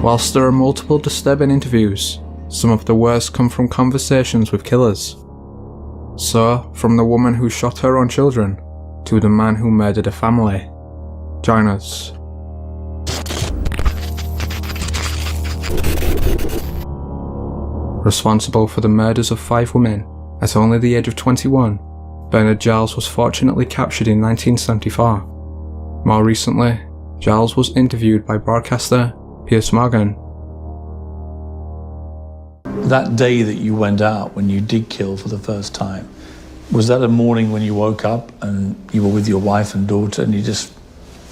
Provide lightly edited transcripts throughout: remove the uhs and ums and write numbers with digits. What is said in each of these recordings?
Whilst there are multiple disturbing interviews, some of the worst come from conversations with killers. So, from the woman who shot her own children, to the man who murdered a family. Join us. Responsible for the murders of 5 women at only the age of 21, Bernard Giles was fortunately captured in 1974. More recently, Giles was interviewed by broadcaster Piers Morgan. That day that you went out, when you did kill for the first time, was that a morning when you woke up and you were with your wife and daughter and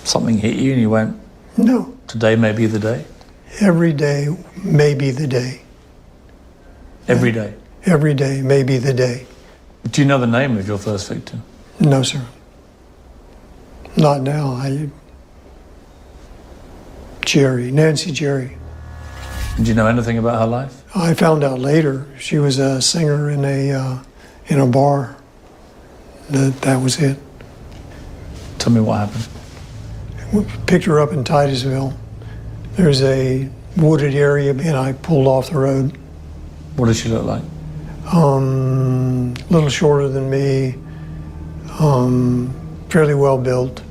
something hit you and you went, no, today may be the day? every day may be the day. Every day? Every day may be the day. Do you know the name of your first victim? No, sir. Not now. Nancy Jerry. Do you know anything about her life? I found out later she was a singer in a bar. That was it. Tell me what happened. We picked her up in Titusville. There's a wooded area, and I pulled off the road. What did she look like? A little shorter than me, fairly well built,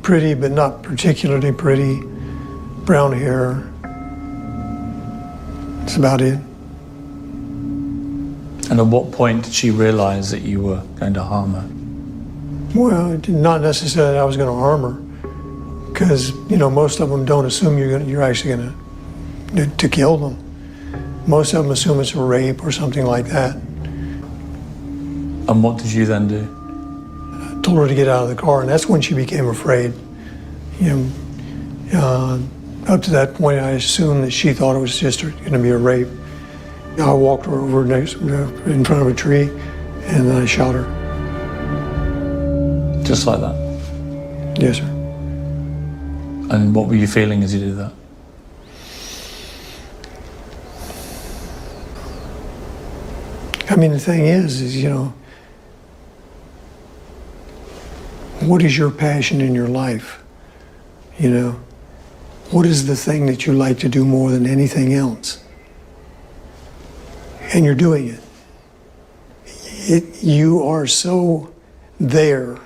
pretty but not particularly pretty, brown hair. That's about it. And at what point did she realize that you were going to harm her? Well, not necessarily that I was going to harm her, because most of them don't assume you're actually going to kill them. Most of them assume it's a rape or something like that. And what did you then do? I told her to get out of the car, and that's when she became afraid. Up to that point, I assumed that she thought it was just going to be a rape. I walked her over in front of a tree, and then I shot her. Just like that? Yes, sir. And what were you feeling as you did that? The thing is what is your passion in your life? What is the thing that you like to do more than anything else? And you're doing it. You are so there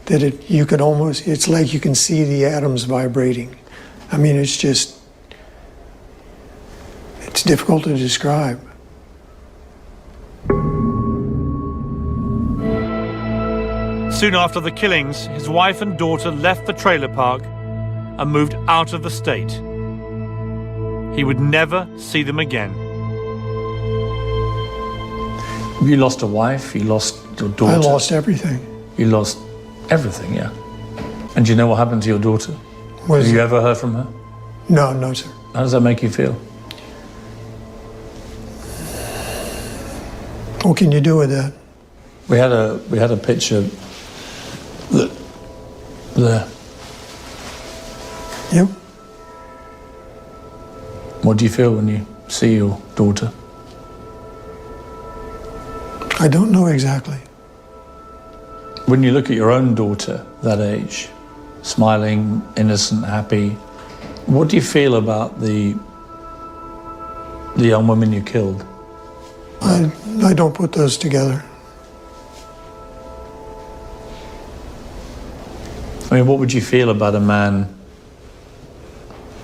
that it's like you can see the atoms vibrating. It's difficult to describe. Soon after the killings, his wife and daughter left the trailer park and moved out of the state. He would never see them again. You lost a wife, you lost your daughter. I lost everything. You lost everything, yeah. And do you know what happened to your daughter? Have you ever heard from her? No, sir. How does that make you feel? What can you do with that? We had a picture there. Yep. What do you feel when you see your daughter? I don't know exactly. When you look at your own daughter, that age, smiling, innocent, happy, what do you feel about the young women you killed? I don't put those together. What would you feel about a man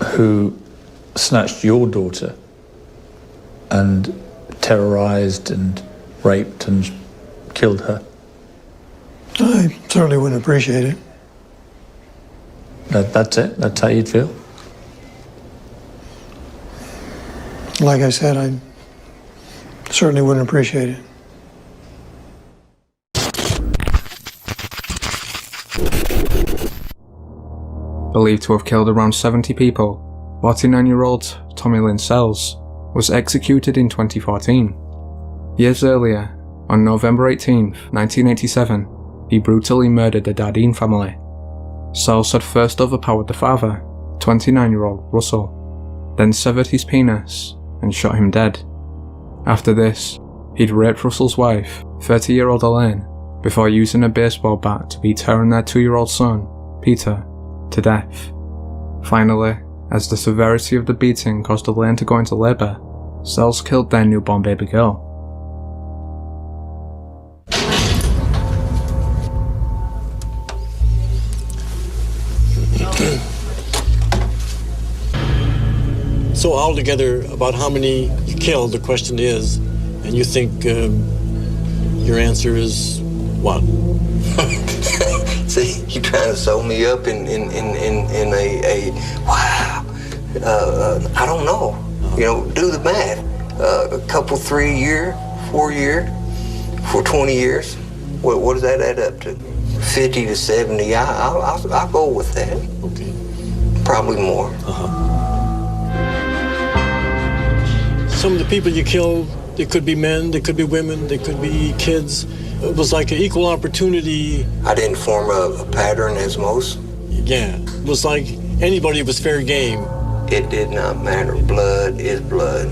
who snatched your daughter and terrorized and raped and killed her? I certainly wouldn't appreciate it. That's it? That's how you'd feel? Like I said, I certainly wouldn't appreciate it. Believed to have killed around 70 people, 49-year-old Tommy Lynn Sells was executed in 2014. Years earlier, on November 18, 1987, he brutally murdered the Dardeen family. Sells had first overpowered the father, 29-year-old Russell, then severed his penis and shot him dead. After this, he'd raped Russell's wife, 30-year-old Elaine, before using a baseball bat to beat her and their 2-year-old son, Peter, to death. Finally, as the severity of the beating caused Elaine to go into labour, Sells killed their newborn baby girl. So altogether, about how many you killed, the question is, and you think your answer is what? See, you trying to sew me up in a wow. I don't know. You know, do the math. A couple, 3 year, 4 year, for 20 years. What does that add up to? 50 to 70. I'll go with that. Okay. Probably more. Some of the people you killed, they could be men, they could be women, they could be kids. It was like an equal opportunity. I didn't form a pattern as most. Yeah, it was like anybody was fair game. It did not matter. Blood is blood.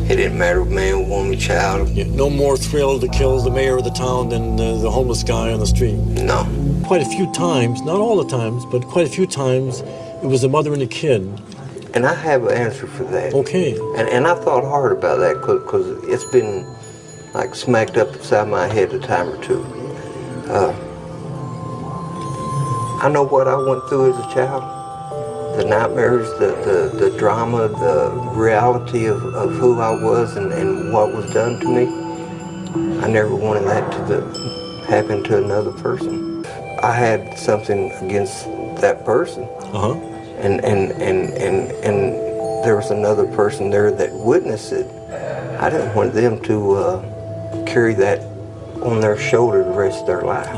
It didn't matter man, woman, child. Yeah, no more thrill to kill the mayor of the town than the homeless guy on the street. No. Quite a few times, not all the times, but quite a few times, it was a mother and a kid. And I have an answer for that. Okay. And I thought hard about that because it's been like smacked up inside my head a time or two. I know what I went through as a child. The nightmares, the drama, the reality of who I was and what was done to me. I never wanted that to happen to another person. I had something against that person. And there was another person there that witnessed it. I didn't want them to carry that on their shoulder the rest of their life.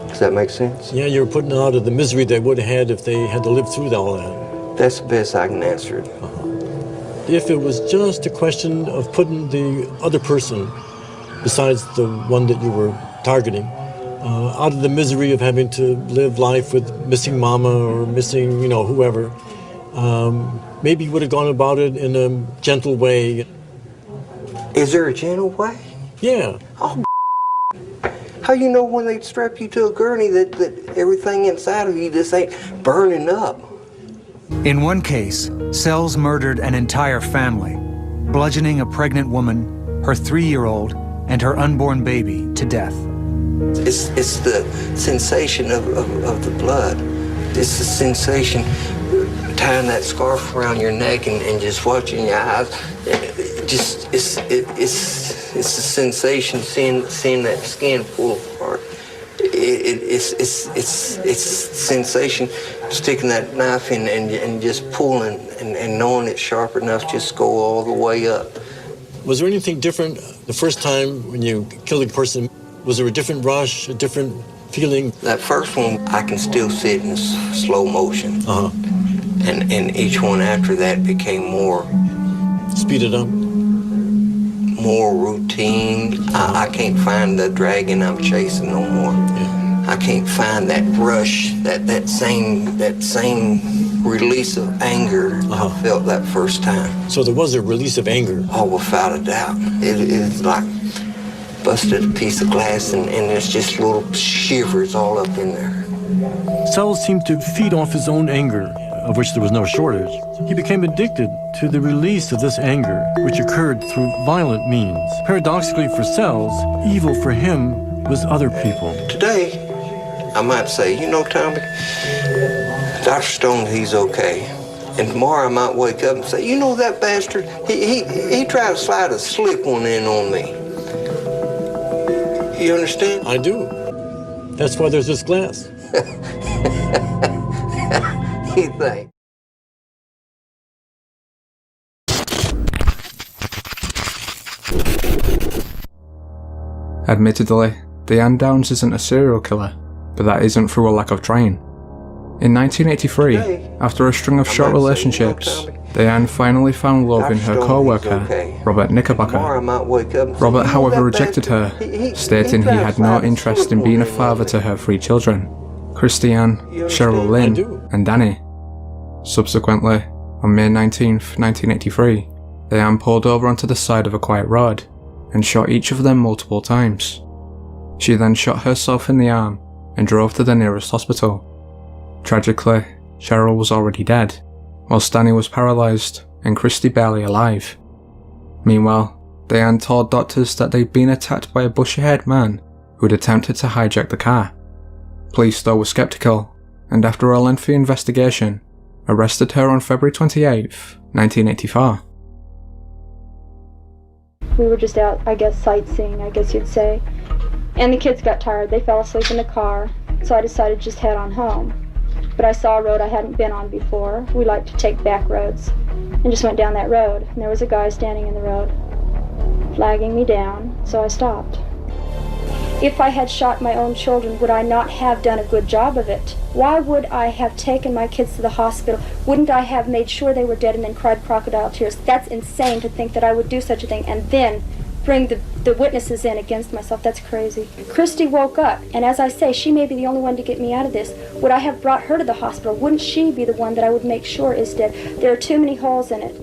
Does that make sense? Yeah, you were putting out of the misery they would have had if they had to live through all that. That's the best I can answer it. If it was just a question of putting the other person, besides the one that you were targeting, out of the misery of having to live life with missing mama or missing, whoever, maybe you would have gone about it in a gentle way. Is there a gentle way? Yeah. Oh, how you know when they strap you to a gurney that everything inside of you just ain't burning up? In one case, Sells murdered an entire family, bludgeoning a pregnant woman, her 3-year-old, and her unborn baby to death. It's the sensation of the blood. It's the sensation tying that scarf around your neck and just watching your eyes. It's the sensation seeing that skin pull apart. It's sensation sticking that knife in and just pulling and knowing it's sharp enough to just go all the way up. Was there anything different the first time when you killed a person? Was there a different rush, a different feeling? That first one, I can still see it in slow motion. And each one after that became more... Speeded up? More routine. I can't find the dragon I'm chasing no more. Yeah. I can't find that rush, that same release of anger I felt that first time. So there was a release of anger? Oh, without a doubt. It's like busted a piece of glass and there's just little shivers all up in there. Sells seemed to feed off his own anger, of which there was no shortage. He became addicted to the release of this anger, which occurred through violent means. Paradoxically for Sells, evil for him was other people. Today, I might say, Tommy, Dr. Stone, he's okay. And tomorrow I might wake up and say, that bastard, he tried to slide a slip one in on me. You understand? I do. That's why there's this glass. You think? Admittedly, Diane Downs isn't a serial killer, but that isn't through a lack of trying. In 1983, after a string of short relationships, Diane finally found love in her co-worker, Robert Knickerbocker. Robert, however, rejected her, stating he had no interest in being a father to her 3 children, Christiane, Cheryl Lynn, and Danny. Subsequently, on May 19th, 1983, Diane pulled over onto the side of a quiet road and shot each of them multiple times. She then shot herself in the arm and drove to the nearest hospital. Tragically, Cheryl was already dead, while Stanley was paralysed and Christy barely alive. Meanwhile, Diane told doctors that they'd been attacked by a bushy-haired man who'd attempted to hijack the car. Police though were sceptical, and after a lengthy investigation, arrested her on February 28, 1984. We were just out, I guess, sightseeing, I guess you'd say. And the kids got tired. They fell asleep in the car, so I decided to just head on home. But I saw a road I hadn't been on before. We like to take back roads, and just went down that road. And there was a guy standing in the road, flagging me down, so I stopped. If I had shot my own children, would I not have done a good job of it? Why would I have taken my kids to the hospital? Wouldn't I have made sure they were dead and then cried crocodile tears? That's insane to think that I would do such a thing and then bring the witnesses in against myself. That's crazy. Christy woke up, and as I say, she may be the only one to get me out of this. Would I have brought her to the hospital? Wouldn't she be the one that I would make sure is dead? There are too many holes in it.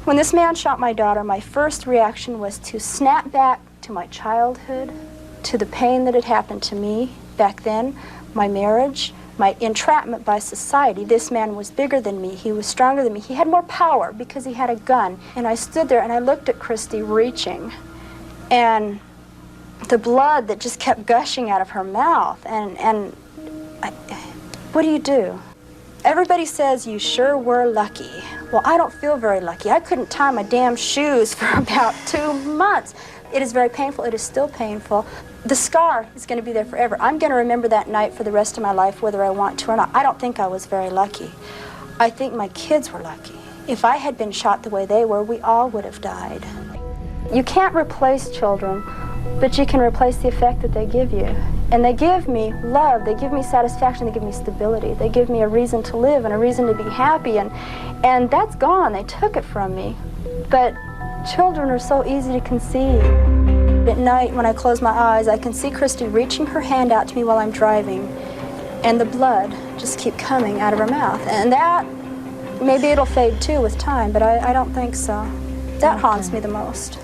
When this man shot my daughter, my first reaction was to snap back to my childhood, to the pain that had happened to me back then, my marriage, my entrapment by society. This man was bigger than me. He was stronger than me. He had more power because he had a gun. And I stood there and I looked at Christy reaching, and the blood that just kept gushing out of her mouth. What do? Everybody says you sure were lucky. Well, I don't feel very lucky. I couldn't tie my damn shoes for about 2 months. It is very painful. It is still painful. The scar is going to be there forever. I'm going to remember that night for the rest of my life, whether I want to or not. I don't think I was very lucky. I think my kids were lucky. If I had been shot the way they were, we all would have died. You can't replace children, but you can replace the effect that they give you. And they give me love, they give me satisfaction, they give me stability. They give me a reason to live and a reason to be happy, and that's gone. They took it from me. But children are so easy to conceive. At night, when I close my eyes, I can see Christy reaching her hand out to me while I'm driving, and the blood just keep coming out of her mouth. And that, maybe it'll fade too with time, but I don't think so. That haunts me the most.